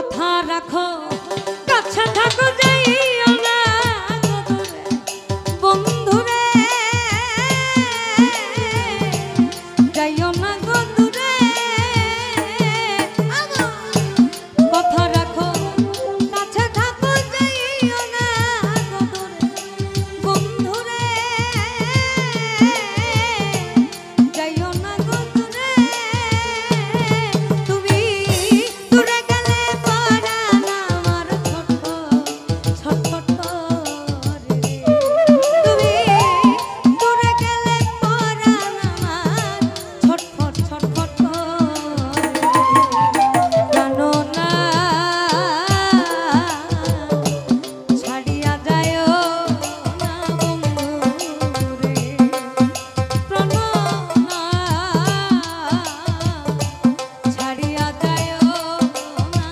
কথা রাখো কাছে থাকো যাইও না বন্ধুরে যাইও না গো দূরে কথা রাখো কাছে থাকো যাইও না গো দূরে বন্ধুরে যাইও না গো দূরে তুমি দূরে গেলে পরাণ আমার ছটফট করে তুমি দূরে গেলে পরাণ আমার ছটফট জানো না ছাড়িয়া যায়ও না বন্ধুরে প্রাণ না ছাড়িয়া যায়ও না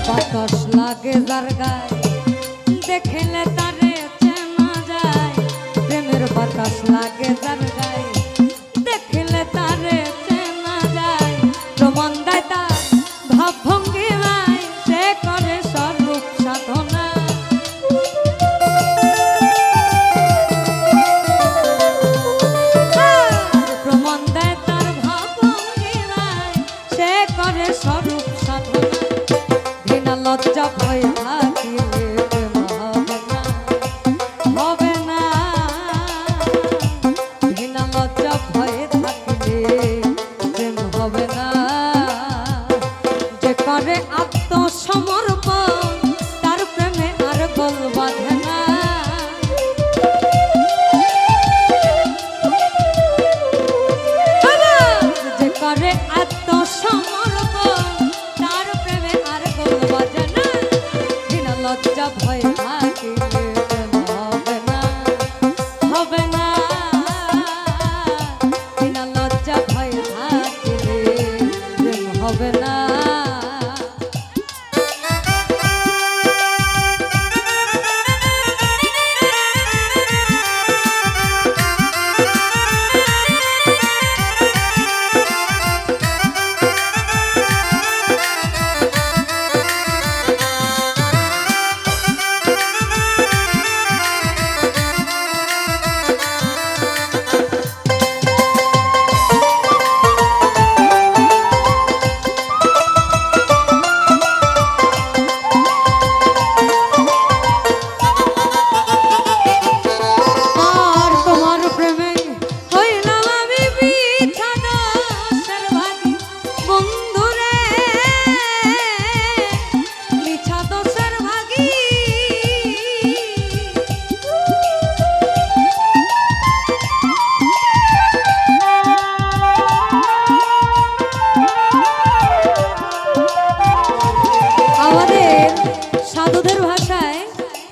বাতাস লাগে যার গায়ে দেখলে তারে চেনা যায় প্রেমের বাতাস লাগে যার গায়ে দেখলে তারে চেনা যায় প্রমাণ দেয় তার ভাব ভঙ্গিমায় সে করে স্বরূপ সাধনা প্রমাণ দেয় তার ভাব ভঙ্গিমায় সে করে স্বরূপ সাধনা লজ্জা ভয় থাকিলে প্রেম হবে না বিনা লজ্জা ভয় থাকিলে প্রেম হবে না যে করে আত্মসমর্পণ তার প্রেমে আর গোল বাঁধে না যে করে আত্মসমর্পণ তার প্রেমে আর গোল বাঁধে না লজ্জা ভয় থাকিলে প্রেম হবে না বিনা লজ্জা ভয় থাকিলে প্রেম হবে না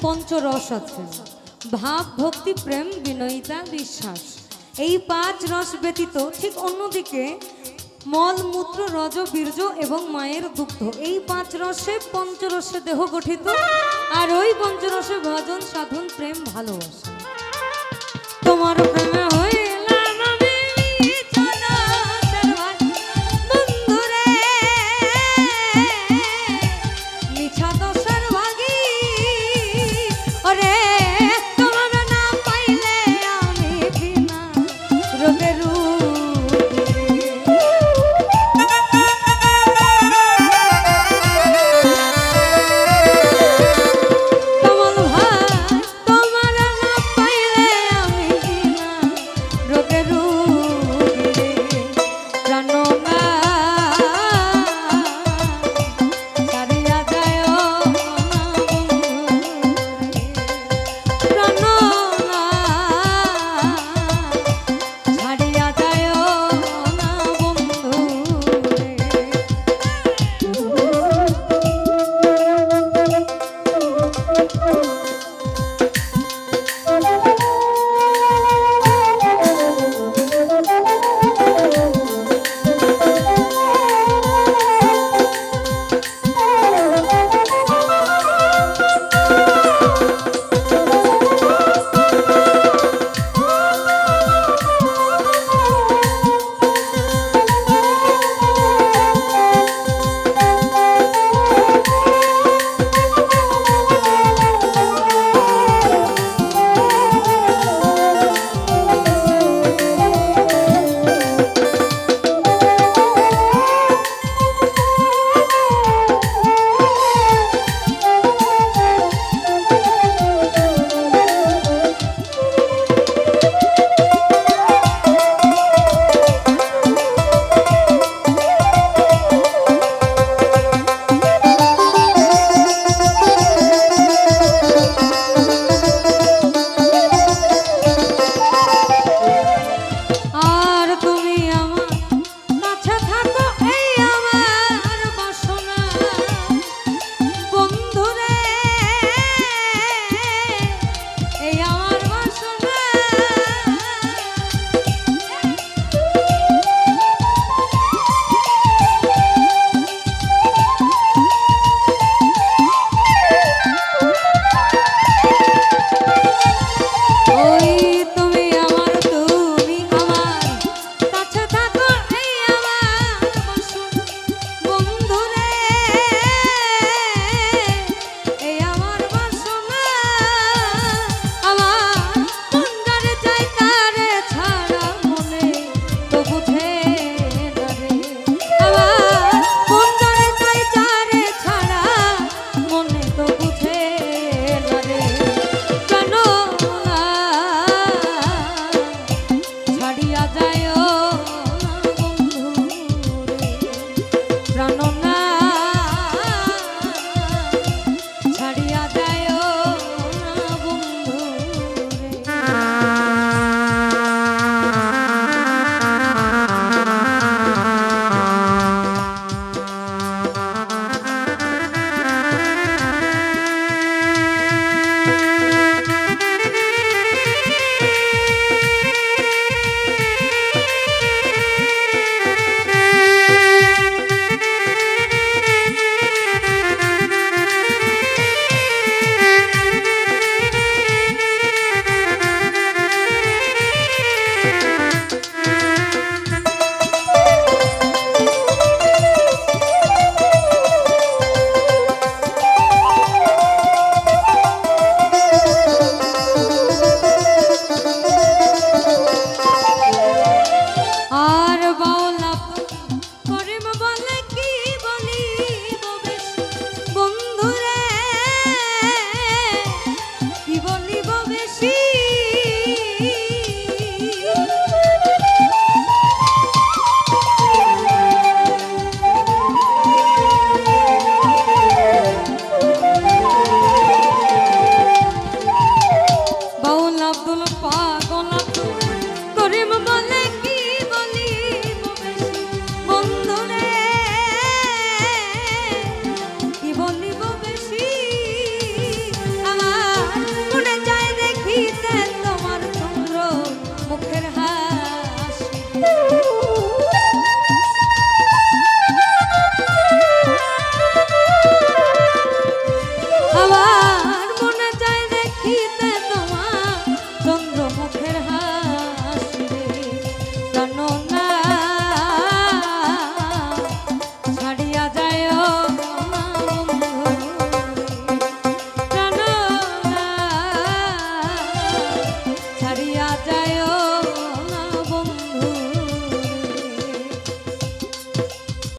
পঞ্চরস আছে ভাব ভক্তি প্রেম বিনয়িতা বিশ্বাস এই পাঁচ রস ব্যতীত ঠিক অন্যদিকে মল মূত্র রজ বীর্য এবং মায়ের দুগ্ধ এই পাঁচ রসে পঞ্চরসে দেহ গঠিত আর ওই পঞ্চরসে ভজন সাধন প্রেম ভালোবাসা তোমার প্রেম